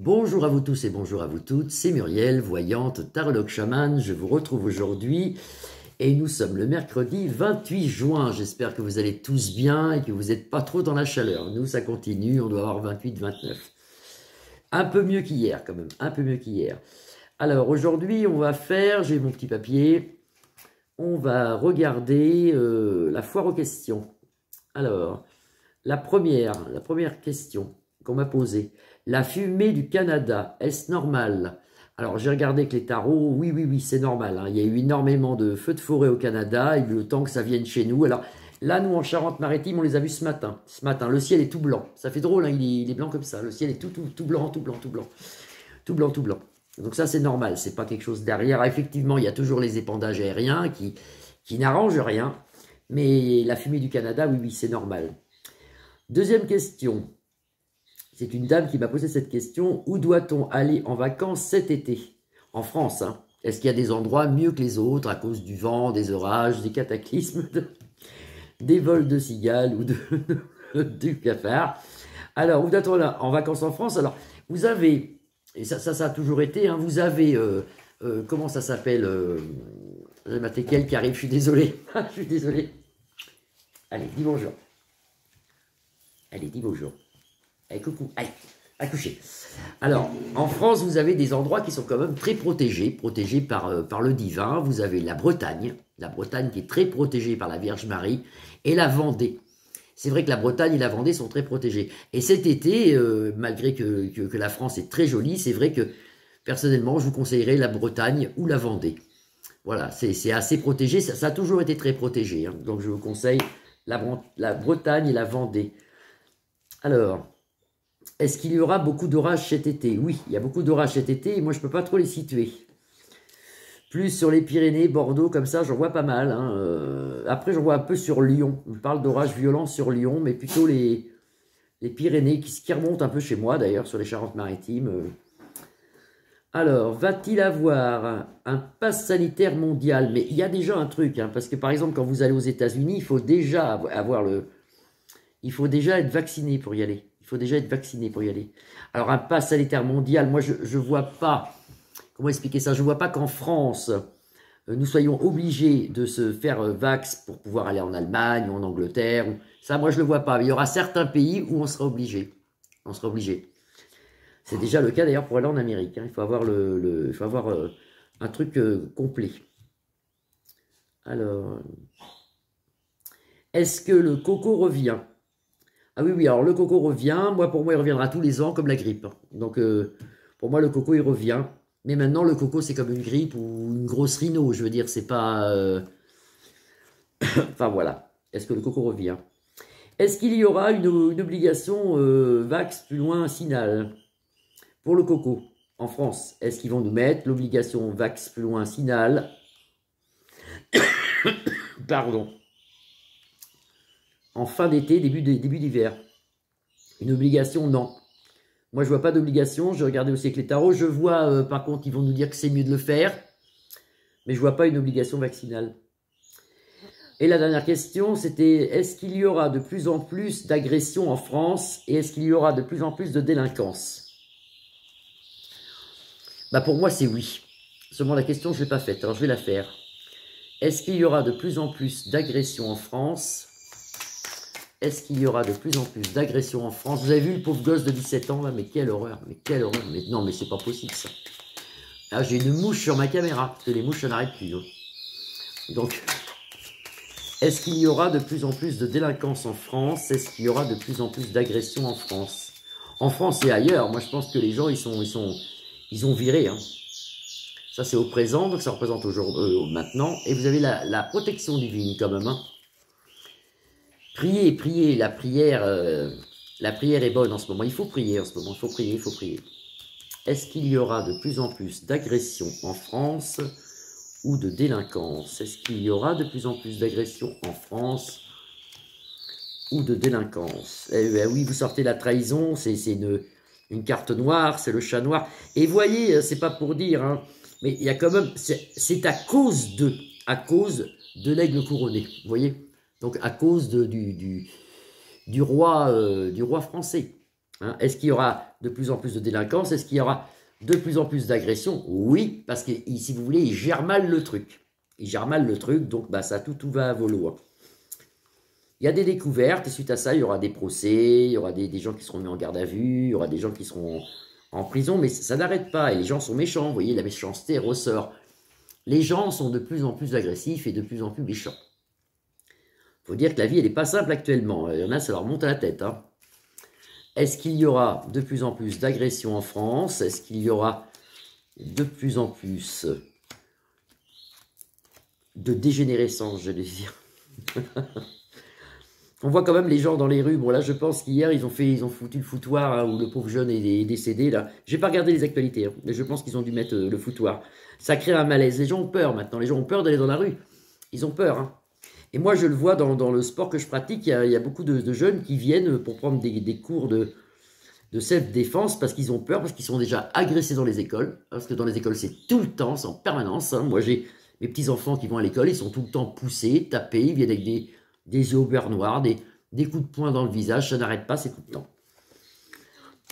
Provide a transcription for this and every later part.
Bonjour à vous tous et bonjour à vous toutes, c'est Muriel, voyante, tarologue chamane. Je vous retrouve aujourd'hui et nous sommes le mercredi 28 juin. J'espère que vous allez tous bien et que vous n'êtes pas trop dans la chaleur. Nous, ça continue, on doit avoir 28-29. Un peu mieux qu'hier quand même, un peu mieux qu'hier. Alors aujourd'hui, on va faire, j'ai mon petit papier, on va regarder la foire aux questions. Alors, la première question qu'on m'a posée. La fumée du Canada, est-ce normal? Alors, j'ai regardé avec les tarots, oui, c'est normal. Hein. Il y a eu énormément de feux de forêt au Canada, et le temps que ça vienne chez nous. Alors, là, nous, en Charente-Maritime, on les a vus ce matin. Ce matin, le ciel est tout blanc. Ça fait drôle, hein, il est blanc comme ça. Le ciel est tout blanc, tout blanc, tout blanc. Tout blanc, tout blanc. Donc ça, c'est normal. C'est pas quelque chose derrière. Effectivement, il y a toujours les épandages aériens qui n'arrangent rien. Mais la fumée du Canada, oui, c'est normal. Deuxième question. C'est une dame qui m'a posé cette question. Où doit-on aller en vacances cet été? En France, hein. Est-ce qu'il y a des endroits mieux que les autres à cause du vent, des orages, des cataclysmes, des vols de cigales ou du cafard? Alors, où doit-on aller en vacances en France? Alors, vous avez, et ça a toujours été, hein, vous avez, comment ça s'appelle j'ai maté quel qui arrive, je suis désolé. Je suis désolé. Allez, dis bonjour. Allez, dis bonjour. Allez, coucou, allez, à coucher. Alors, en France, vous avez des endroits qui sont quand même très protégés par le divin. Vous avez la Bretagne qui est très protégée par la Vierge Marie, et la Vendée. C'est vrai que la Bretagne et la Vendée sont très protégées. Et cet été, malgré que la France est très jolie, c'est vrai que, personnellement, je vous conseillerais la Bretagne ou la Vendée. Voilà, c'est assez protégé, ça a toujours été très protégé. Hein. Donc, je vous conseille la Bretagne et la Vendée. Alors, est-ce qu'il y aura beaucoup d'orages cet été? Oui, il y a beaucoup d'orages cet été et moi je ne peux pas trop les situer. Plus sur les Pyrénées, Bordeaux, comme ça, j'en vois pas mal. Hein. Après, j'en vois un peu sur Lyon. On parle d'orages violents sur Lyon, mais plutôt les Pyrénées qui remontent un peu chez moi d'ailleurs, sur les Charentes-Maritimes. Alors, va-t-il avoir un pass sanitaire mondial? Mais il y a déjà un truc, hein, parce que par exemple, quand vous allez aux États-Unis, il faut déjà avoir il faut déjà être vacciné pour y aller. Il faut déjà être vacciné pour y aller. Alors, un pass sanitaire mondial, moi, je ne vois pas, comment expliquer ça? Je ne vois pas qu'en France, nous soyons obligés de se faire vax pour pouvoir aller en Allemagne ou en Angleterre. Ça, moi, je ne le vois pas. Il y aura certains pays où on sera obligé. On sera obligé. C'est déjà le cas, d'ailleurs, pour aller en Amérique. Hein. Il faut avoir, il faut avoir un truc complet. Alors, est-ce que le coco revient? Ah oui, alors le coco revient. Pour moi, il reviendra tous les ans comme la grippe. Donc, pour moi, le coco, il revient. Mais maintenant, le coco, c'est comme une grippe ou une grosse rhino. Je veux dire, c'est pas... Enfin, voilà. Est-ce que le coco revient? Est-ce qu'il y aura une obligation vax plus loin Sinal pour le coco en France? Est-ce qu'ils vont nous mettre l'obligation vax plus loin Sinal? Pardon. En fin d'été, début d'hiver. Une obligation, non. Moi, je vois pas d'obligation. J'ai regardé aussi avec les tarots. Je vois, par contre, ils vont nous dire que c'est mieux de le faire. Mais je vois pas une obligation vaccinale. Et la dernière question, c'était, est-ce qu'il y aura de plus en plus d'agressions en France? Et est-ce qu'il y aura de plus en plus de délinquance? Bah, pour moi, c'est oui. Seulement, la question, je ne l'ai pas faite. Alors, je vais la faire. Est-ce qu'il y aura de plus en plus d'agressions en France? Est-ce qu'il y aura de plus en plus d'agressions en France? Vous avez vu le pauvre gosse de 17 ans là? Mais quelle horreur! Mais quelle horreur! Mais non, mais c'est pas possible ça. Là, j'ai une mouche sur ma caméra, parce que les mouches, ça n'arrête plus. Hein. Donc, est-ce qu'il y aura de plus en plus de délinquance en France? Est-ce qu'il y aura de plus en plus d'agressions en France? En France et ailleurs, moi je pense que les gens, ils ont viré. Hein. Ça, c'est au présent, donc ça représente aujourd'hui, maintenant. Et vous avez la protection divine quand même. Hein. Priez, la prière est bonne en ce moment. Il faut prier en ce moment, il faut prier. Est-ce qu'il y aura de plus en plus d'agressions en France ou de délinquance? Est-ce qu'il y aura de plus en plus d'agressions en France ou de délinquance? Eh bien, oui, vous sortez la trahison, c'est une carte noire, c'est le chat noir. Et voyez, c'est pas pour dire, hein, mais il y a quand même, c'est à cause de l'aigle couronné, vous voyez? Donc à cause du roi français. Hein. Est-ce qu'il y aura de plus en plus de délinquance? Est-ce qu'il y aura de plus en plus d'agressions? Oui, parce que si vous voulez, il gère mal le truc. Il gère mal le truc, donc bah, ça tout va à volo. Hein. Il y a des découvertes, et suite à ça, il y aura des procès, il y aura des gens qui seront mis en garde à vue, il y aura des gens qui seront en prison, mais ça n'arrête pas, et les gens sont méchants, vous voyez, la méchanceté ressort. Les gens sont de plus en plus agressifs et de plus en plus méchants. Il faut dire que la vie, elle n'est pas simple actuellement, il y en a, ça leur monte à la tête. Hein. Est-ce qu'il y aura de plus en plus d'agressions en France? Est-ce qu'il y aura de plus en plus de dégénérescence, je vais dire? On voit quand même les gens dans les rues. Bon, là, je pense qu'hier, ils ont foutu le foutoir, hein, où le pauvre jeune est décédé, là. J'ai pas regardé les actualités, hein, mais je pense qu'ils ont dû mettre le foutoir. Ça crée un malaise. Les gens ont peur, maintenant. Les gens ont peur d'aller dans la rue. Ils ont peur, hein. Et moi, je le vois dans le sport que je pratique, il y a beaucoup de jeunes qui viennent pour prendre des cours de self-défense parce qu'ils ont peur, parce qu'ils sont déjà agressés dans les écoles. Parce que dans les écoles, c'est tout le temps, c'est en permanence. Hein. Moi, j'ai mes petits-enfants qui vont à l'école, ils sont tout le temps poussés, tapés, ils viennent avec des yeux au beurre noir, des coups de poing dans le visage, ça n'arrête pas, c'est tout le temps.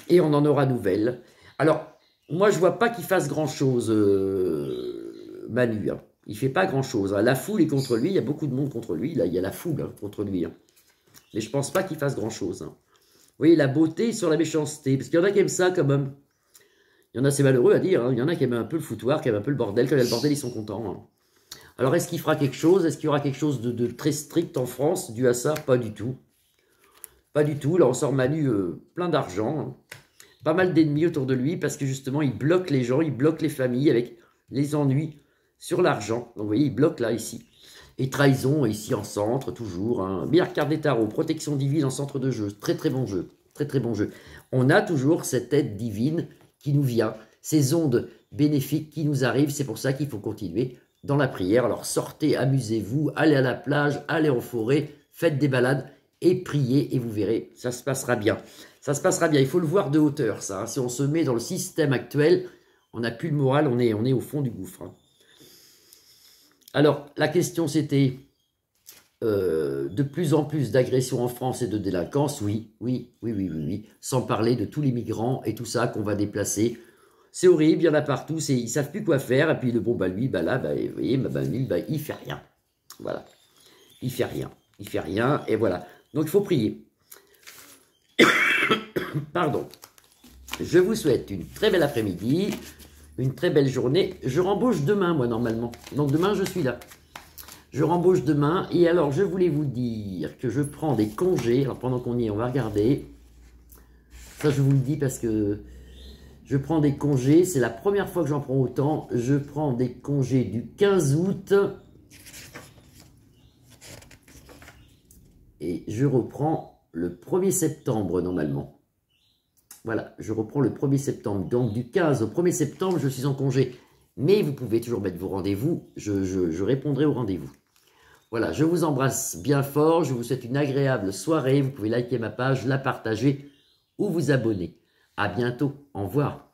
Et on en aura nouvelles. Alors, moi, je ne vois pas qu'il fasse grand-chose, Manu. Hein. Il ne fait pas grand-chose. Hein. La foule est contre lui, il y a beaucoup de monde contre lui. Là, il y a la foule hein, contre lui. Hein. Mais je ne pense pas qu'il fasse grand-chose. Hein. Vous voyez, la beauté sur la méchanceté. Parce qu'il y en a qui aiment ça quand même. Il y en a, c'est malheureux à dire. Hein. Il y en a qui aiment un peu le foutoir, qui aiment un peu le bordel. Quand il y a le bordel, ils sont contents. Hein. Alors, est-ce qu'il fera quelque chose? Est-ce qu'il y aura quelque chose de très strict en France dû à ça? Pas du tout. Pas du tout. Là, on sort Manu plein d'argent. Hein. Pas mal d'ennemis autour de lui parce que justement, il bloque les gens, il bloque les familles avec les ennuis sur l'argent. Donc, vous voyez, il bloque là, ici. Et trahison, ici, en centre, toujours. Hein. Meilleure carte des tarots, protection divine en centre de jeu. Très, très bon jeu. Très, très bon jeu. On a toujours cette aide divine qui nous vient. Ces ondes bénéfiques qui nous arrivent. C'est pour ça qu'il faut continuer dans la prière. Alors sortez, amusez-vous, allez à la plage, allez en forêt, faites des balades et priez et vous verrez, ça se passera bien. Ça se passera bien, il faut le voir de hauteur ça. Hein. Si on se met dans le système actuel, on n'a plus le moral, on est au fond du gouffre. Hein. Alors la question c'était de plus en plus d'agressions en France et de délinquance, oui, sans parler de tous les migrants et tout ça qu'on va déplacer. C'est horrible, il y en a partout, ils ne savent plus quoi faire. Et puis, le bon, bah, lui, bah, là, bah, vous voyez, bah, lui, bah, il ne fait rien. Voilà. Il ne fait rien. Il ne fait rien, et voilà. Donc, il faut prier. Pardon. Je vous souhaite une très belle après-midi, une très belle journée. Je rembauche demain, moi, normalement. Donc, demain, je suis là. Je rembauche demain. Et alors, je voulais vous dire que je prends des congés. Alors, pendant qu'on y est, on va regarder. Ça, je vous le dis parce que... Je prends des congés, c'est la première fois que j'en prends autant. Je prends des congés du 15 août. Et je reprends le 1er septembre normalement. Voilà, je reprends le 1er septembre. Donc du 15 au 1er septembre, je suis en congé. Mais vous pouvez toujours mettre vos rendez-vous. Je répondrai aux rendez-vous. Voilà, je vous embrasse bien fort. Je vous souhaite une agréable soirée. Vous pouvez liker ma page, la partager ou vous abonner. À bientôt. Au revoir.